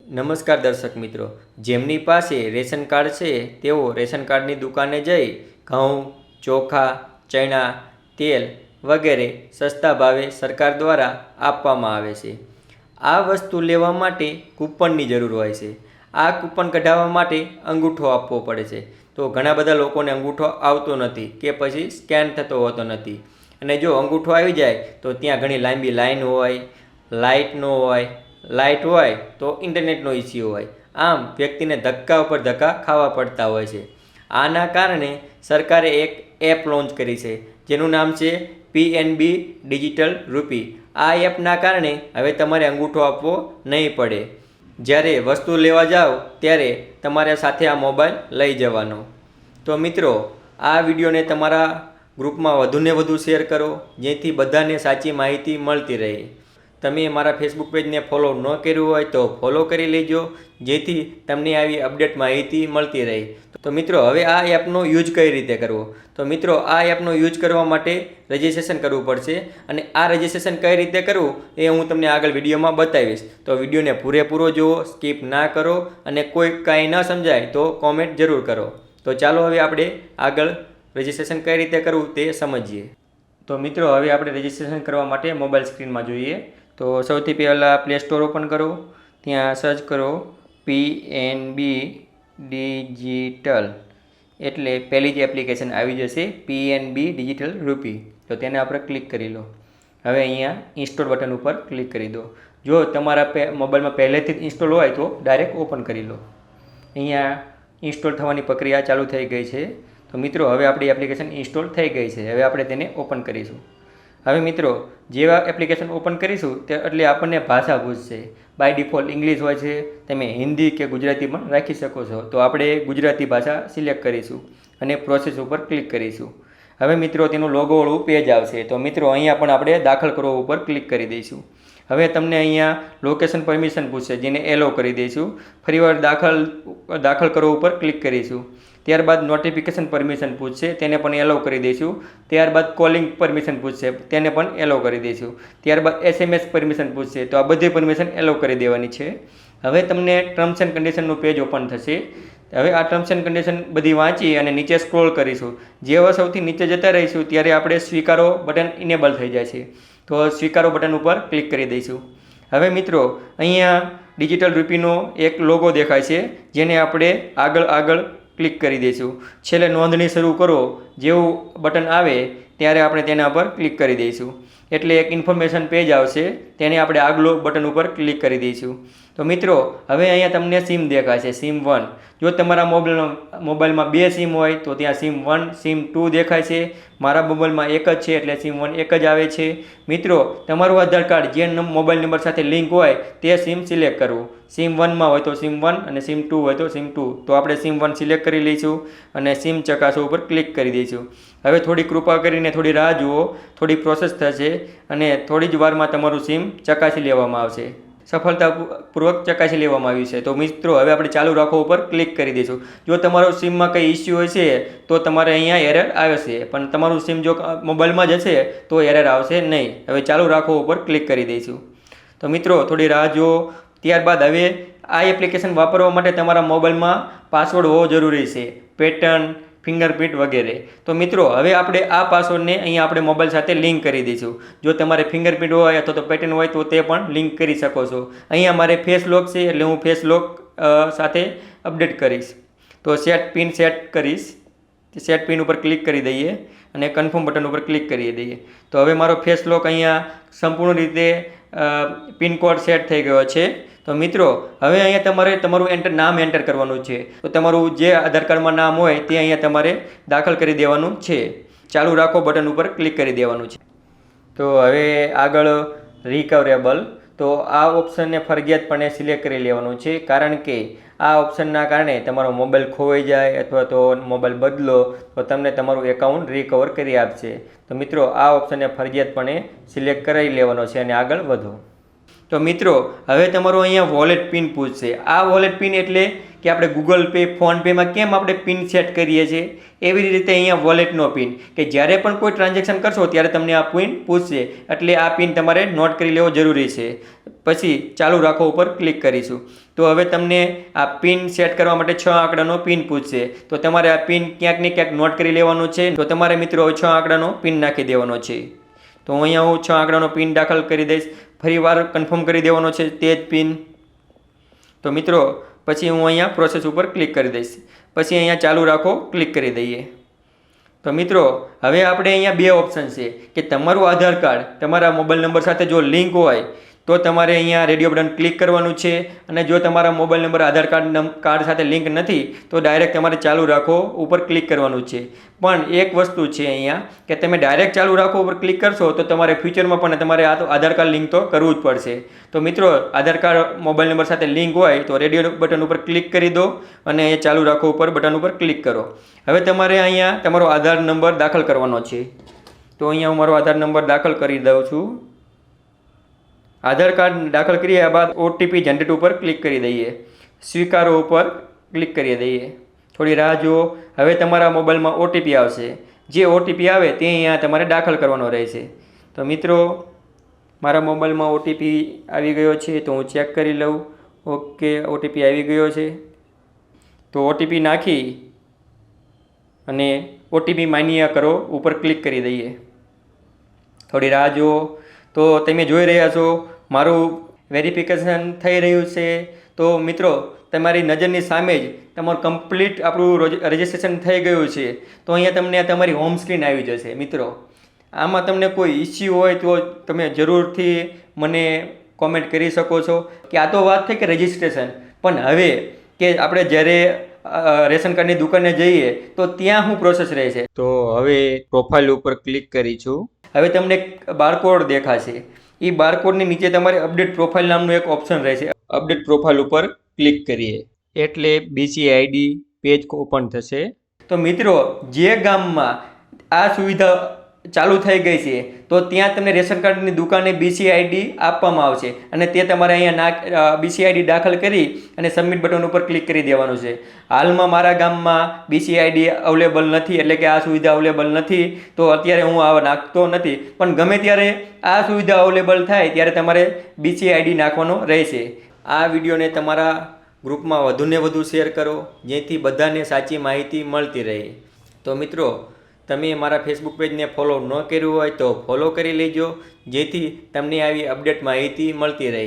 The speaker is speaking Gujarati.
નમસ્કાર દર્શક મિત્રો, જેમની પાસે રેશન કાર્ડ છે તેઓ રેશન કાર્ડની દુકાને જઈ ઘઉં, ચોખા, ચણા, તેલ વગેરે સસ્તા ભાવે સરકાર દ્વારા આપવામાં આવે છે। આ વસ્તુ લેવા માટે કૂપનની જરૂર હોય છે। આ કૂપન કઢાવવા માટે અંગૂઠો આપવો પડે છે। તો ઘણા બધા લોકોને અંગૂઠો આવતો નથી કે પછી સ્કેન થતો હોતો નથી, અને જો અંગૂઠો આવી જાય તો ત્યાં ઘણી લાંબી લાઈન હોય, લાઇટ હોય તો ઇન્ટરનેટનો ઇસ્યુ હોય, આમ વ્યક્તિને ધક્કા ઉપર ધક્કા ખાવા પડતા હોય છે। આના કારણે સરકારે એક એપ લોન્ચ કરી છે જેનું નામ છે PNB ડિજિટલ રૂપી। આ એપના કારણે હવે તમારે અંગૂઠો આપવો નહીં પડે। જ્યારે વસ્તુ લેવા જાઓ ત્યારે તમારે સાથે આ મોબાઈલ લઈ જવાનો। તો મિત્રો, આ વિડીયોને તમારા ગ્રુપમાં વધુને વધુ શેર કરો, જેથી બધાને સાચી માહિતી મળતી રહે। તમે મારા ફેસબુક પેજને ફોલો ન કર્યું હોય તો ફોલો કરી લેજો, જેથી તમને આવી અપડેટ માહિતી મળતી રહે। તો મિત્રો, હવે આ એપનો યુઝ કઈ રીતે કરવો? તો મિત્રો, આ એપનો યુઝ કરવા માટે રજિસ્ટ્રેશન કરવું પડશે, અને આ રજિસ્ટ્રેશન કઈ રીતે કરવું એ હું તમને આગળ વિડીયોમાં બતાવીશ। તો વિડીયોને પૂરેપૂરો જુઓ, સ્કીપ ના કરો, અને કોઈ કાંઈ ન સમજાય તો કોમેન્ટ જરૂર કરો। તો ચાલો હવે આપણે આગળ રજિસ્ટ્રેશન કઈ રીતે કરવું તે સમજીએ। તો મિત્રો, હવે આપણે રજિસ્ટ્રેશન કરવા માટે મોબાઈલ સ્ક્રીનમાં જોઈએ તો સૌથી પહેલાં પ્લે સ્ટોર ઓપન કરો, ત્યાં સર્ચ કરો PNB ડિજિટલ, એટલે પહેલી જ એપ્લિકેશન આવી જશે PNB ડિજિટલ રૂપી। તો તેને આપણે ક્લિક કરી લો। હવે અહીંયા ઇન્સ્ટોલ બટન ઉપર ક્લિક કરી દો। જો તમારા મોબાઈલમાં પહેલેથી જ ઇન્સ્ટોલ હોય તો ડાયરેક્ટ ઓપન કરી લો। અહીંયા ઇન્સ્ટોલ થવાની પ્રક્રિયા ચાલુ થઈ ગઈ છે। તો મિત્રો, હવે આપણી એપ્લિકેશન ઇન્સ્ટોલ થઈ ગઈ છે। હવે આપણે તેને ઓપન કરીશું। હવે મિત્રો, જેવા એપ્લિકેશન ઓપન કરીશું તે એટલે આપણને ભાષા પૂછશે। બાય ડિફોલ્ટ ઇંગ્લિશ હોય છે, તમે હિન્દી કે ગુજરાતી પણ રાખી શકો છો। તો આપણે ગુજરાતી ભાષા સિલેક્ટ કરીશું અને પ્રોસેસ ઉપર ક્લિક કરીશું। હવે મિત્રો, તેનું લોગોવાળું પેજ આવશે। તો મિત્રો, અહીંયા પણ આપણે દાખલ કરો ઉપર ક્લિક કરી દઈશું। હવે તમને અહીંયા લોકેશન પરમિશન પૂછશે, જેને એલો કરી દઈશું। ફરીવાર દાખલ કરો ઉપર ક્લિક કરીશું। ત્યારબાદ નોટિફિકેશન પરમિશન પૂછશે, તેને પણ એલો કરી દઈશું। ત્યારબાદ કોલિંગ પરમિશન પૂછશે, તેને પણ એલો કરી દઈશું। ત્યારબાદ SMS પરમિશન પૂછશે, તો આ બધી પરમિશન એલો કરી દેવાની છે। હવે તમને ટર્મ્સ એન્ડ કન્ડિશનનું પેજ ઓપન થશે। હવે આ ટર્મ્સ એન્ડ કન્ડિશન બધી વાંચી અને નીચે સ્ક્રોલ કરીશું। જેવા સૌથી નીચે જતા રહીશું ત્યારે આપણે સ્વીકારો બટન ઇનેબલ થઈ જાય છે। તો સ્વીકારો બટન ઉપર ક્લિક કરી દઈશું। હવે મિત્રો, અહીંયા ડિજિટલ રૂપીનો એક લોગો દેખાય છે, જેને આપણે આગળ ક્લિક કરી દઈશું। છેલ્લે નોંધણી શરૂ કરો જેવું બટન આવે ત્યારે આપણે તેના પર ક્લિક કરી દઈશું, એટલે એક ઇન્ફોર્મેશન પેજ આવશે, તેને આપણે આગલો બટન ઉપર ક્લિક કરી દઈશું। તો મિત્રો, હવે અહીંયા તમને સિમ દેખાય છે, SIM 1। જો તમારા મોબાઈલમાં 2 સિમ હોય તો ત્યાં SIM 1, SIM 2 દેખાય છે। મારા મોબાઈલમાં એક જ છે એટલે SIM 1 એક જ આવે છે। મિત્રો, તમારું આધાર કાર્ડ જે મોબાઈલ નંબર સાથે લિંક હોય તે સિમ સિલેક્ટ કરવું। SIM 1માં હોય તો SIM 1 અને SIM 2 હોય તો SIM 2। તો આપણે SIM 1 સિલેક્ટ કરી લઈશું અને સિમ ચકાસો ઉપર ક્લિક કરી દઈશું। હવે થોડી કૃપા કરીને થોડી રાહ જુઓ, થોડી પ્રોસેસ થશે અને થોડી જ વારમાં તમારું સિમ ચકાસી લેવામાં આવશે। સફળતાપૂર્વક ચકાસી લેવામાં આવ્યું છે। તો મિત્રો, હવે આપણે ચાલુ રાખો ઉપર ક્લિક કરી દઈશું। જો તમારો સિમમાં કંઈ ઇસ્યુ હોય છે તો તમારે અહીંયા એરર આવશે, પણ તમારું સિમ જો મોબાઈલમાં જ હશે તો એરર આવશે નહીં। હવે ચાલુ રાખો ઉપર ક્લિક કરી દઈશું। તો મિત્રો, થોડી રાહ જુઓ। ત્યારબાદ હવે આ એપ્લિકેશન વાપરવા માટે તમારા મોબાઈલમાં પાસવર્ડ હોવો જરૂરી છે, પેટર્ન, ફિંગરપ્રિન્ટ વગેરે। તો મિત્રો, હવે આપણે આ પાસવર્ડને અહીંયા આપણે મોબાઈલ સાથે લિંક કરી દઈશું। જો તમારે ફિંગરપ્રિન્ટ હોય અથવા તો પેટર્ન હોય તો તે પણ લિંક કરી શકો છો। અહીંયા મારે ફેસ લોક છે એટલે હું ફેસ લોક સાથે અપડેટ કરીશ। તો પિન સેટ કરીશ। સેટ પિન ઉપર ક્લિક કરી દઈએ અને કન્ફર્મ બટન ઉપર ક્લિક કરી દઈએ। તો હવે મારો ફેસ લોક અહીંયા સંપૂર્ણ રીતે પિનકોડ સેટ થઈ ગયો છે। તો મિત્રો, હવે અહીંયા તમારે તમારું નામ એન્ટર કરવાનું છે। તો તમારું જે આધાર કાર્ડમાં નામ હોય તે અહીંયા તમારે દાખલ કરી દેવાનું છે। ચાલુ રાખો બટન ઉપર ક્લિક કરી દેવાનું છે। તો હવે આગળ રિકવરેબલ, તો આ ઓપ્શનને ફરજિયાતપણે સિલેક્ટ કરી લેવાનું છે, કારણ કે આ ઓપ્શનના કારણે તમારો મોબાઈલ ખોવાઈ જાય અથવા તો મોબાઈલ બદલો તો તમને તમારું એકાઉન્ટ રિકવર કરી આપશે। તો મિત્રો, આ ઓપ્શનને ફરજિયાતપણે સિલેક્ટ કરી લેવાનો છે અને આગળ વધો। તો મિત્રો, હવે તમારો અહીંયા વોલેટ પિન પૂછશે। આ વોલેટ પિન એટલે કે આપણે ગૂગલ પે ફોનપેમાં કેમ આપણે પિન સેટ કરીએ છીએ એવી રીતે અહીંયા વોલેટનો પિન કે જ્યારે પણ કોઈ ટ્રાન્ઝેક્શન કરશો ત્યારે તમને આ પિન પૂછશે, એટલે આ પિન તમારે નોટ કરી લેવો જરૂરી છે. પછી ચાલુ રાખો ઉપર ક્લિક કરીશું. તો હવે તમને આ પિન સેટ કરવા માટે 6 આંકડાનો પિન પૂછશે, તો તમારે આ પિન ક્યાંક ને ક્યાંક નોટ કરી લેવાનો છે. તો તમારે મિત્રો 6 આંકડાનો પિન નાખી દેવાનો છે. તો અહીંયા હું 6 આંકડાનો પિન દાખલ કરી દઈશ. ફરીવાર કન્ફર્મ કરી દેવાનો છે તે જ પિન. તો મિત્રો પછી હું અહીંયા પ્રોસેસ ઉપર ક્લિક કરી દઈશ. પછી અહીંયા ચાલુ રાખો ક્લિક કરી દઈએ. તો મિત્રો હવે આપણે અહીંયા 2 ઓપ્શન છે કે તમારું આધાર કાર્ડ તમારા મોબાઈલ નંબર સાથે જો લિંક હોય તો તમારે અહીંયા રેડિયો બટન ક્લિક કરવાનું છે, અને જો તમારા મોબાઈલ નંબર આધાર કાર્ડ સાથે લિંક નથી તો ડાયરેક્ટ તમારે ચાલુ રાખો ઉપર ક્લિક કરવાનું છે. પણ એક વસ્તુ છે અહીંયા કે તમે ડાયરેક્ટ ચાલુ રાખો ઉપર ક્લિક કરશો તો તમારે ફ્યુચરમાં પણ તમારે આધાર કાર્ડ લિંક તો કરવું જ પડશે. તો મિત્રો આધાર કાર્ડ મોબાઈલ નંબર સાથે લિંક હોય તો રેડિયો બટન ઉપર ક્લિક કરી દો અને એ ચાલુ રાખો ઉપર બટન ઉપર ક્લિક કરો. હવે તમારે અહીંયા તમારો આધાર નંબર દાખલ કરવાનો છે. તો અહીંયા હું મારો આધાર નંબર દાખલ કરી દઉં છું. આધાર કાર્ડ દાખલ કર્યા બાદ ઓટીપી જનરેટ ઉપર ક્લિક કરી દઈએ. સ્વીકારો ઉપર ક્લિક કરી દઈએ. થોડી રાહ જુઓ. હવે તમારા મોબાઈલમાં ઓટીપી આવશે. જે ઓટીપી આવે તે અહીંયા તમારે દાખલ કરવાનો રહેશે. તો મિત્રો મારા મોબાઈલમાં ઓટીપી આવી ગયો છે, તો હું ચેક કરી લઉં. ઓકે, ઓટીપી આવી ગયો છે. તો ઓટીપી નાખી અને ઓટીપી માન્ય કરો ઉપર ક્લિક કરી દઈએ. થોડી રાહ જુઓ. તો તમે જોઈ રહ્યા છો મારું વેરિફિકેશન થઈ રહ્યું છે. તો મિત્રો તમારી નજરની સામે જ તમારું કમ્પ્લીટ આપણું રજિસ્ટ્રેશન થઈ ગયું છે. તો અહીંયા તમને તમારી હોમ સ્ક્રીન આવી જશે. મિત્રો આમાં તમને કોઈ ઇસ્યુ હોય તો તમે જરૂરથી મને કોમેન્ટ કરી શકો છો. કે આ તો વાત થઈ કે રજિસ્ટ્રેશન, પણ હવે કે આપણે જ્યારે રેશન કાર્ડની દુકાને જઈએ તો ત્યાં શું પ્રોસેસ રહેશે. તો હવે પ્રોફાઇલ ઉપર ક્લિક કરીશું. હવે તમને બારકોડ દેખાશે. એ બારકોડની નીચે તમારે અપડેટ પ્રોફાઇલ નામનું એક ઓપ્શન રહેશે. અપડેટ પ્રોફાઇલ ઉપર ક્લિક કરીએ એટલે BCID પેજ ઓપન થશે. તો મિત્રો જે ગામમાં આ સુવિધા ચાલુ થઈ ગઈ છે તો ત્યાં તમને રેશન કાર્ડની દુકાને BCID આપવામાં આવશે, અને તે તમારે અહીંયા BCID દાખલ કરી અને સબમિટ બટન ઉપર ક્લિક કરી દેવાનું છે. હાલમાં મારા ગામમાં BCID અવેલેબલ નથી, એટલે કે આ સુવિધા અવેલેબલ નથી, તો અત્યારે હું આ નાખતો નથી. પણ ગમે ત્યારે આ સુવિધા અવેલેબલ થાય ત્યારે તમારે BCID નાખવાનો રહેશે. આ વિડીયોને તમારા ગ્રુપમાં વધુને વધુ શેર કરો, જેથી બધાને સાચી માહિતી મળતી રહે. તો મિત્રો તમે મારા ફેસબુક પેજને ફોલો ન કર્યું હોય તો ફોલો કરી લેજો, જેથી તમને આવી અપડેટ માહિતી મળતી રહે.